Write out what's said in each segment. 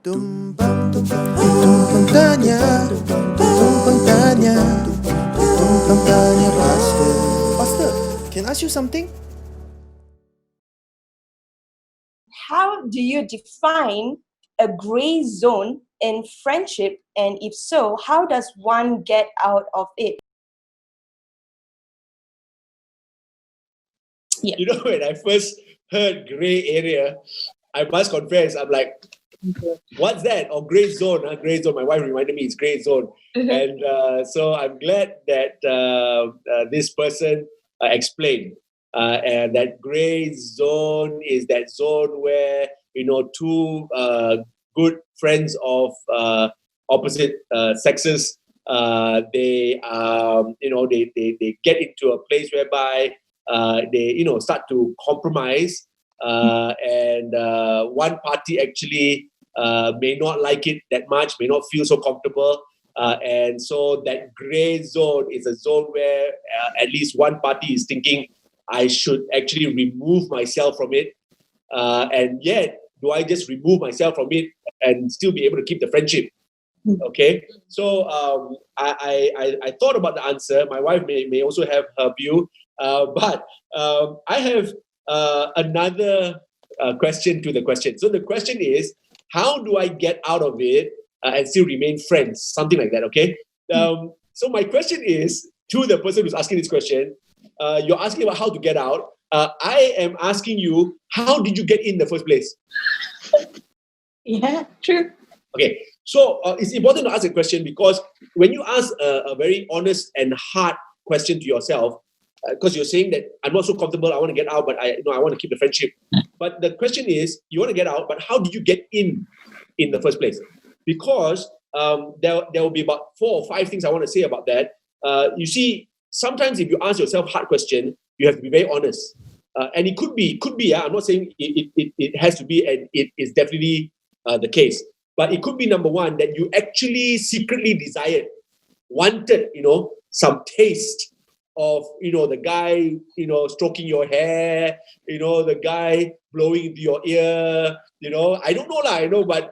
Tumpang Tanya, Tumpang Tanya, Tumpang Tanya Pastor. Pastor, can I ask you something? How do you define a gray zone in friendship? And if so, how does one get out of it? You know, when I first heard gray area, I must confess, I'm like, what's that? Or gray zone? Gray zone. My wife reminded me it's gray zone. And so I'm glad that this person explained. And that gray zone is that zone where, two good friends of opposite sexes, they get into a place whereby they start to compromise, and one party actually may not like it that much, may not feel so comfortable, and so that gray zone is a zone where at least one party is thinking, I should actually remove myself from it, and yet do I just remove myself from it and still be able to keep the friendship? Okay, so I thought about the answer. My wife may also have her view, but I have another question to the question. So the question is, how do I get out of it and still remain friends? Something like that, okay? So my question is to the person who's asking this question, you're asking about how to get out. I am asking you, how did you get in the first place? Yeah, true. Okay, so it's important to ask a question, because when you ask a very honest and hard question to yourself, because you're saying that I'm not so comfortable, I want to get out, but I want to keep the friendship. But the question is, you want to get out, but how did you get in the first place? Because there will be about 4 or 5 things I want to say about that. You see, sometimes if you ask yourself hard question, you have to be very honest. And it could be. I'm not saying it has to be, and it is definitely the case. But it could be, number one, that you actually secretly desired, wanted, some taste of, the guy, stroking your hair, the guy blowing into your ear, I don't know, but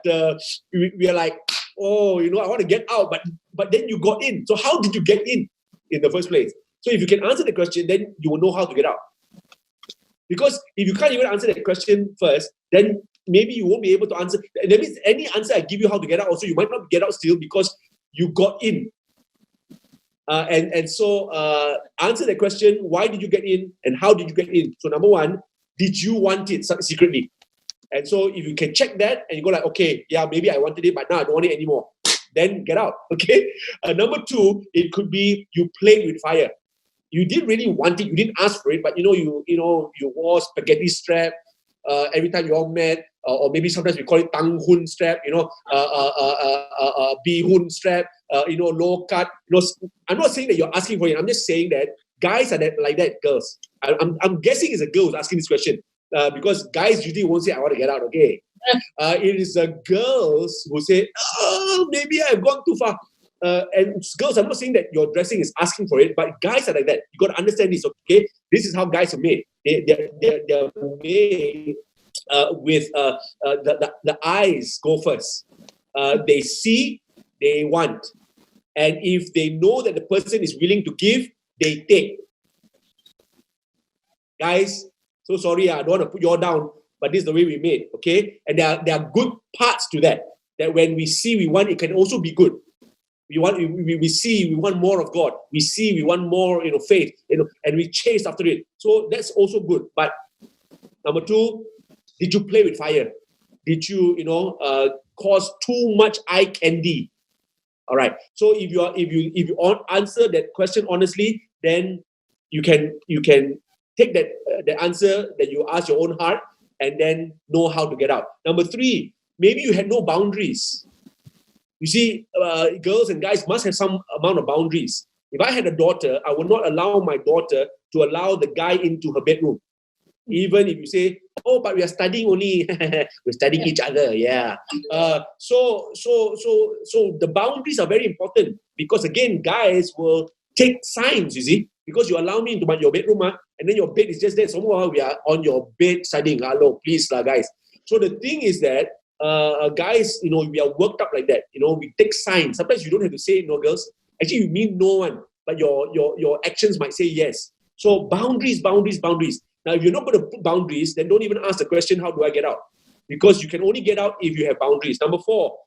we are like, oh, I want to get out, but then you got in. So how did you get in the first place? So if you can answer the question, then you will know how to get out. Because if you can't even answer that question first, then maybe you won't be able to answer. That means any answer I give you how to get out, also you might not get out still, because you got in. And so answer that question: why did you get in, and how did you get in? So number one, did you want it secretly? And so if you can check that, and you go like, okay, yeah, maybe I wanted it, but now I don't want it anymore, then get out. Okay. Number two, it could be you played with fire. You didn't really want it, you didn't ask for it, but you wore spaghetti strap every time you all met, or maybe sometimes we call it tang hun strap, bee hun strap, low cut. I'm not saying that you're asking for it. I'm just saying that guys are like that. Girls, I'm guessing it's a girl who's asking this question, because guys usually won't say I want to get out. Okay, it is the girls who say, oh, maybe I've gone too far. And girls, I'm not saying that your dressing is asking for it, but guys are like that. You got to understand this, okay? This is how guys are made. They're made with the eyes go first. They see, they want. And if they know that the person is willing to give, they take. Guys, so sorry, I don't want to put you all down, but this is the way we made, okay? And there are good parts to that. That when we see, we want, it can also be good. We see, we want more of God. We see, we want more, faith, and we chase after it. So that's also good. But number two, did you play with fire? Did you, cause too much eye candy? All right. So if you answer that question honestly, then you can take that the answer that you ask your own heart, and then know how to get out. Number three, maybe you had no boundaries. You see, girls and guys must have some amount of boundaries. If I had a daughter, I would not allow my daughter to allow the guy into her bedroom. Even if you say, oh, but we are studying only, we're studying each other, yeah. So the boundaries are very important, because again, guys will take signs, you see, because you allow me into your bedroom, and then your bed is just there. Somehow we are on your bed studying. Hello, please, guys. So the thing is that guys, we are worked up like that. We take signs. Sometimes you don't have to say no, girls. Actually, you mean no one, but your actions might say yes. So boundaries. Now, if you're not going to put boundaries, then don't even ask the question, how do I get out? Because you can only get out if you have boundaries. Number 4,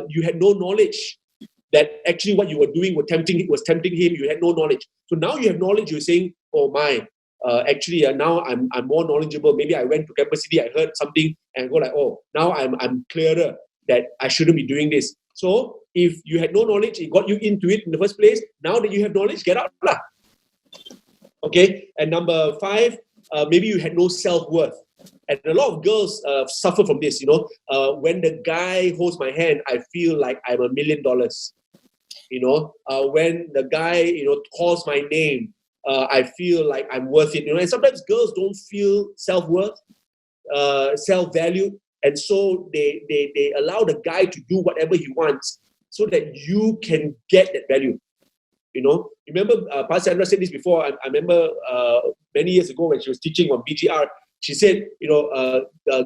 you had no knowledge that actually what you were doing was tempting him. You had no knowledge. So now you have knowledge. You're saying, oh my, actually now I'm more knowledgeable. Maybe I went to campus city, I heard something, and go like, oh, now I'm clearer that I shouldn't be doing this. So if you had no knowledge, it got you into it in the first place. Now that you have knowledge, get out lah. Okay. And number 5, maybe you had no self-worth. And a lot of girls suffer from this. When the guy holds my hand, I feel like I'm $1 million. When the guy calls my name, I feel like I'm worth it. And sometimes girls don't feel self-worth, self-value, and so they allow the guy to do whatever he wants so that you can get that value. Remember Pastor Sandra said this before. I remember many years ago when she was teaching on BGR, she said,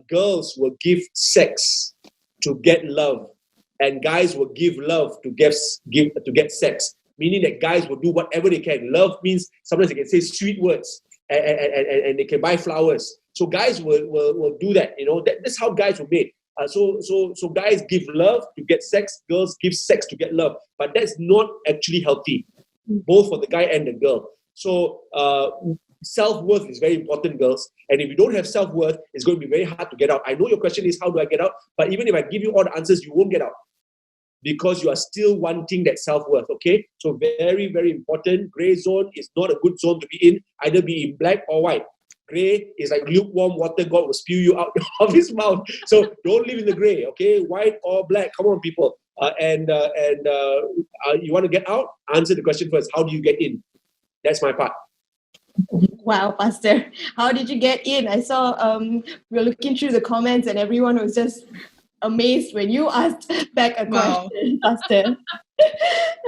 girls will give sex to get love, and guys will give love to get sex. Meaning that guys will do whatever they can. Love means sometimes they can say sweet words and they can buy flowers. So guys will do that. That's how guys were made. So guys give love to get sex. Girls give sex to get love. But that's not actually healthy, both for the guy and the girl. So self-worth is very important, girls. And if you don't have self-worth, it's going to be very hard to get out. I know your question is, how do I get out? But even if I give you all the answers, you won't get out, because you are still wanting that self-worth, okay? So very, very important. Gray zone is not a good zone to be in. Either be in black or white. Gray is like lukewarm water. God will spew you out of his mouth. So don't live in the gray, okay? White or black. Come on, people. You want to get out? Answer the question first. How do you get in? That's my part. Wow, Pastor. How did you get in? I saw we were looking through the comments and everyone was just amazed when you asked back a question, Pastor.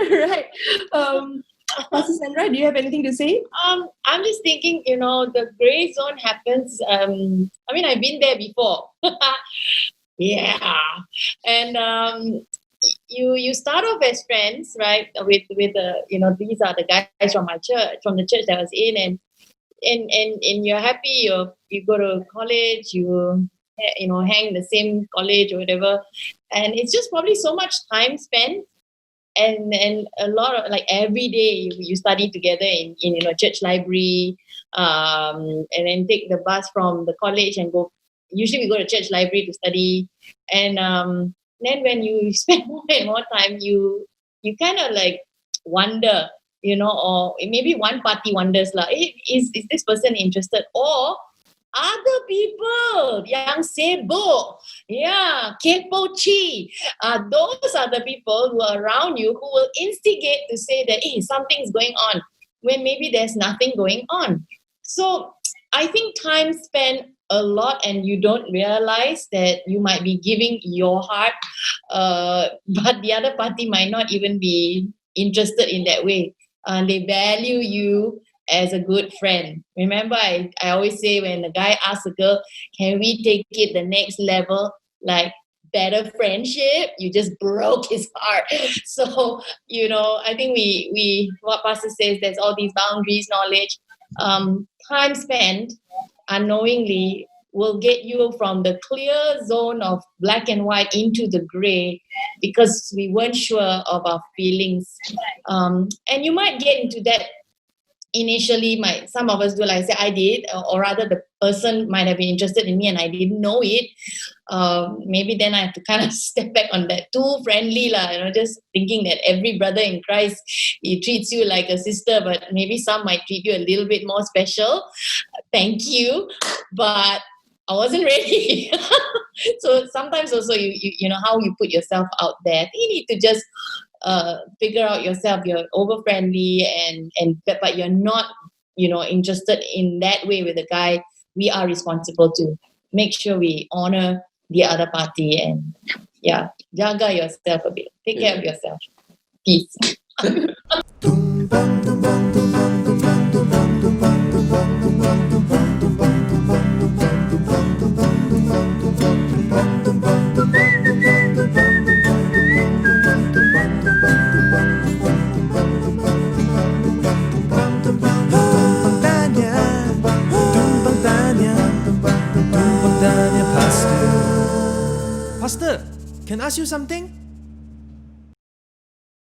Right. Pastor Sandra, do you have anything to say? I'm just thinking, the gray zone happens. I've been there before. Yeah. And you start off as friends, right? With these are the guys from my church, from the church that I was in, and you're happy. You go to college, you hang in the same college or whatever, and it's just probably so much time spent, and a lot of, like, every day you study together in church library, and then take the bus from the college and go. Usually we go to church library to study, and then when you spend more and more time, you kind of like wonder, or maybe one party wonders is this person interested, or other people yang sibuk, kepo chi, those are the people who are around you who will instigate to say that something's going on when maybe there's nothing going on. So I think time spent a lot and you don't realize that you might be giving your heart, but the other party might not even be interested in that way. They value you as a good friend. Remember, I always say, when a guy asks a girl, can we take it the next level, like better friendship? You just broke his heart. So, I think we what Pastor says, there's all these boundaries, knowledge, time spent unknowingly will get you from the clear zone of black and white into the gray, because we weren't sure of our feelings. And you might get into that initially. Some of us do, like I say, I did, or rather the person might have been interested in me and I didn't know it. Maybe then I have to kind of step back on that. Too friendly just thinking that every brother in Christ, he treats you like a sister, but maybe some might treat you a little bit more special. Thank you, but I wasn't ready. So sometimes also you know how you put yourself out there. You need to just figure out yourself. You're over friendly but you're not interested in that way with the guy. We are responsible to make sure we honor the other party, and jaga yourself a bit. Take care of yourself. Peace. Tumpang Tumpang Tanya, Tumpang Tanya, Tumpang Tanya Pastor. Pastor, can I ask you something?